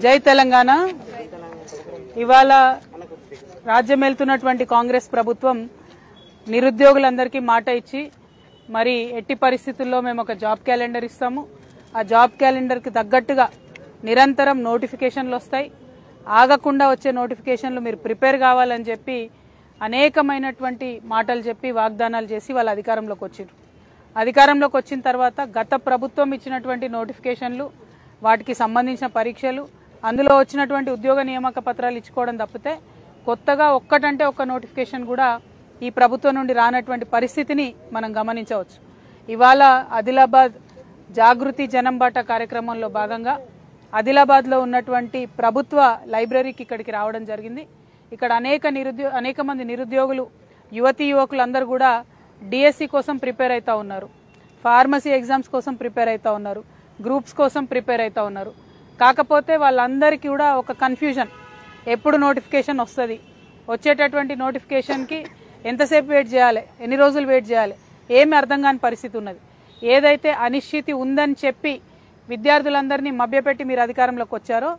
జై తెలంగాణ. ఇవాళ రాజ్యమేలుతున్నటువంటి కాంగ్రెస్ ప్రభుత్వం నిరుద్యోగులందరికీ మాట ఇచ్చి మరి ఎట్టి పరిస్థితుల్లో మేము ఒక జాబ్ క్యాలెండర్ ఇస్తాము. ఆ జాబ్ క్యాలెండర్కి తగ్గట్టుగా నిరంతరం నోటిఫికేషన్లు వస్తాయి. ఆగకుండా వచ్చే నోటిఫికేషన్లు మీరు ప్రిపేర్ కావాలని చెప్పి అనేకమైనటువంటి మాటలు చెప్పి వాగ్దానాలు చేసి వాళ్ళ అధికారంలోకి వచ్చారు. అధికారంలోకి వచ్చిన తర్వాత గత ప్రభుత్వం ఇచ్చినటువంటి నోటిఫికేషన్లు, వాటికి సంబంధించిన పరీక్షలు, అందులో వచ్చినటువంటి ఉద్యోగ నియామక పత్రాలు ఇచ్చుకోవడం తప్పితే కొత్తగా ఒక్కటంటే ఒక్క నోటిఫికేషన్ కూడా ఈ ప్రభుత్వం నుండి రానటువంటి పరిస్థితిని మనం గమనించవచ్చు. ఇవాళ ఆదిలాబాద్ జాగృతి జనంబాట కార్యక్రమంలో భాగంగా ఆదిలాబాద్లో ఉన్నటువంటి ప్రభుత్వ లైబ్రరీకి ఇక్కడికి రావడం జరిగింది. ఇక్కడ అనేక మంది నిరుద్యోగులు, యువతీ యువకులు అందరూ కూడా డిఎస్సి కోసం ప్రిపేర్ అవుతూ ఉన్నారు, ఫార్మసీ ఎగ్జామ్స్ కోసం ప్రిపేర్ అవుతూ ఉన్నారు, గ్రూప్స్ కోసం ప్రిపేర్ అవుతూ ఉన్నారు. కాకపోతే వాళ్ళందరికీ కూడా ఒక కన్ఫ్యూజన్, ఎప్పుడు నోటిఫికేషన్ వస్తుంది, వచ్చేటటువంటి నోటిఫికేషన్కి ఎంతసేపు వెయిట్ చేయాలి, ఎన్ని రోజులు వెయిట్ చేయాలి, ఏమి అర్థం కాని పరిస్థితి ఉన్నది. ఏదైతే అనిశ్చితి ఉందని చెప్పి విద్యార్థులందరినీ మభ్యపెట్టి మీరు అధికారంలోకి వచ్చారో,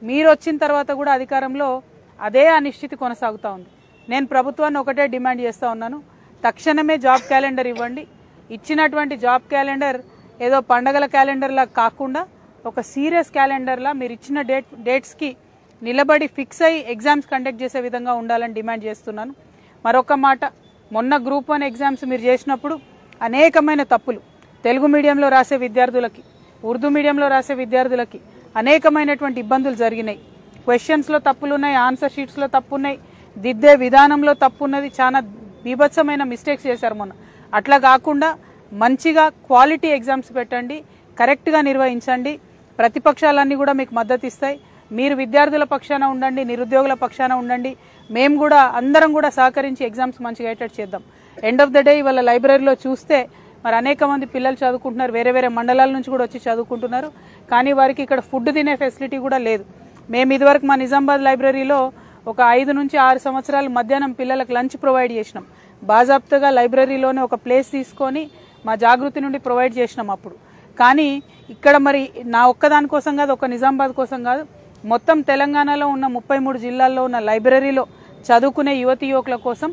మీరు వచ్చిన తర్వాత కూడా అధికారంలో అదే అనిశ్చితి కొనసాగుతూ ఉంది. నేను ప్రభుత్వాన్ని ఒకటే డిమాండ్ చేస్తూ ఉన్నాను, తక్షణమే జాబ్ క్యాలెండర్ ఇవ్వండి. ఇచ్చినటువంటి జాబ్ క్యాలెండర్ ఏదో పండగల క్యాలెండర్లా కాకుండా ఒక సీరియస్ క్యాలెండర్లా మీరు ఇచ్చిన డేట్స్కి నిలబడి ఫిక్స్ అయ్యి ఎగ్జామ్స్ కండక్ట్ చేసే విధంగా ఉండాలని డిమాండ్ చేస్తున్నాను. మరొక మాట, మొన్న గ్రూప్ 1 ఎగ్జామ్స్ మీరు చేసినప్పుడు అనేకమైన తప్పులు, తెలుగు మీడియంలో రాసే విద్యార్థులకి, ఉర్దూ మీడియంలో రాసే విద్యార్థులకి అనేకమైనటువంటి ఇబ్బందులు జరిగినాయి. క్వశ్చన్స్లో తప్పులున్నాయి, ఆన్సర్ షీట్స్లో తప్పున్నాయి, దిద్దే విధానంలో తప్పున్నది, చాలా బీభత్సమైన మిస్టేక్స్ చేశారు మొన్న. అట్లా కాకుండా మంచిగా క్వాలిటీ ఎగ్జామ్స్ పెట్టండి, కరెక్ట్గా నిర్వహించండి. ప్రతిపక్షాలన్నీ కూడా మీకు మద్దతు ఇస్తాయి. మీరు విద్యార్థుల పక్షాన ఉండండి, నిరుద్యోగుల పక్షాన ఉండండి. మేము కూడా అందరం కూడా సహకరించి ఎగ్జామ్స్ మంచిగా అయ్యేటట్టు చేద్దాం. ఎండ్ ఆఫ్ ద డే ఇవాళ లైబ్రరీలో చూస్తే మరి అనేక మంది పిల్లలు చదువుకుంటున్నారు, వేరే వేరే మండలాల నుంచి కూడా వచ్చి చదువుకుంటున్నారు. కానీ వారికి ఇక్కడ ఫుడ్ తినే ఫెసిలిటీ కూడా లేదు. మేము ఇదివరకు మా నిజామాబాద్ లైబ్రరీలో ఒక 5 నుంచి 6 సంవత్సరాలు మధ్యాహ్నం పిల్లలకు లంచ్ ప్రొవైడ్ చేసినాం. బాజాప్తగా లైబ్రరీలోనే ఒక ప్లేస్ తీసుకొని మా జాగృతి నుండి ప్రొవైడ్ చేసినాం అప్పుడు. కానీ ఇక్కడ మరి నా ఒక్కదాని కోసం కాదు, ఒక నిజామాబాద్ కోసం కాదు, మొత్తం తెలంగాణలో ఉన్న 33 జిల్లాల్లో ఉన్న లైబ్రరీలో చదువుకునే యువతీ యువకుల కోసం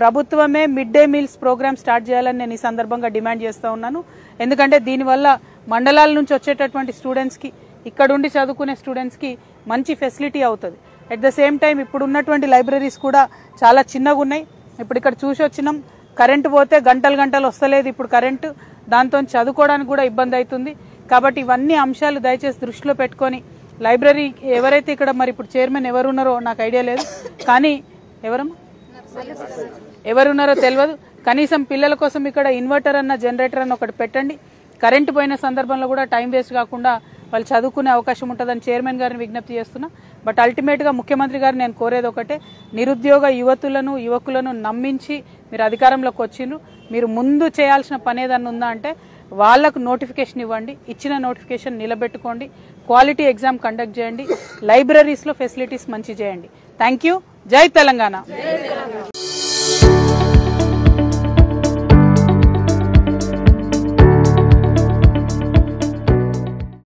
ప్రభుత్వమే mid day meals programme start చేయాలని నేను ఈ సందర్భంగా డిమాండ్ చేస్తూ ఉన్నాను. ఎందుకంటే దీనివల్ల మండలాల నుంచి వచ్చేటటువంటి స్టూడెంట్స్కి, ఇక్కడుండి చదువుకునే స్టూడెంట్స్కి మంచి ఫెసిలిటీ అవుతుంది. అట్ ద సేమ్ టైం ఇప్పుడు ఉన్నటువంటి లైబ్రరీస్ కూడా చాలా చిన్నగా ఉన్నాయి. ఇప్పుడు ఇక్కడ చూసి వచ్చినాం, కరెంటు పోతే గంటలు వస్తలేదు ఇప్పుడు కరెంటు, దాంతో చదువుకోవడానికి కూడా ఇబ్బంది అవుతుంది. కాబట్టి ఇవన్నీ అంశాలు దయచేసి దృష్టిలో పెట్టుకొని లైబ్రరీ ఎవరైతే ఇక్కడ మరి ఇప్పుడు చైర్మన్ ఎవరున్నారో నాకు ఐడియా లేదు, కానీ ఎవరున్నారో తెలియదు, కనీసం పిల్లల కోసం ఇక్కడ ఇన్వర్టర్ అన్న జనరేటర్ అన్న ఒకటి పెట్టండి. కరెంటు పోయిన సందర్భంలో కూడా టైం వేస్ట్ కాకుండా వాళ్ళు చదువుకునే అవకాశం ఉంటుందని చైర్మన్ గారిని విజ్ఞప్తి చేస్తున్నా. బట్ అల్టిమేట్గా ముఖ్యమంత్రి గారు నేను కోరేది ఒకటే, నిరుద్యోగ యువకులను నమ్మించి మీరు అధికారంలోకి వచ్చిండ్రు. మీరు ముందు చేయాల్సిన పని ఏదన్నా ఉందా అంటే వాళ్లకు నోటిఫికేషన్ ఇవ్వండి, ఇచ్చిన నోటిఫికేషన్ నిలబెట్టుకోండి, క్వాలిటీ ఎగ్జామ్ కండక్ట్ చేయండి, లైబ్రరీస్లో ఫెసిలిటీస్ మంచి చేయండి. Thank you. జై తెలంగాణ.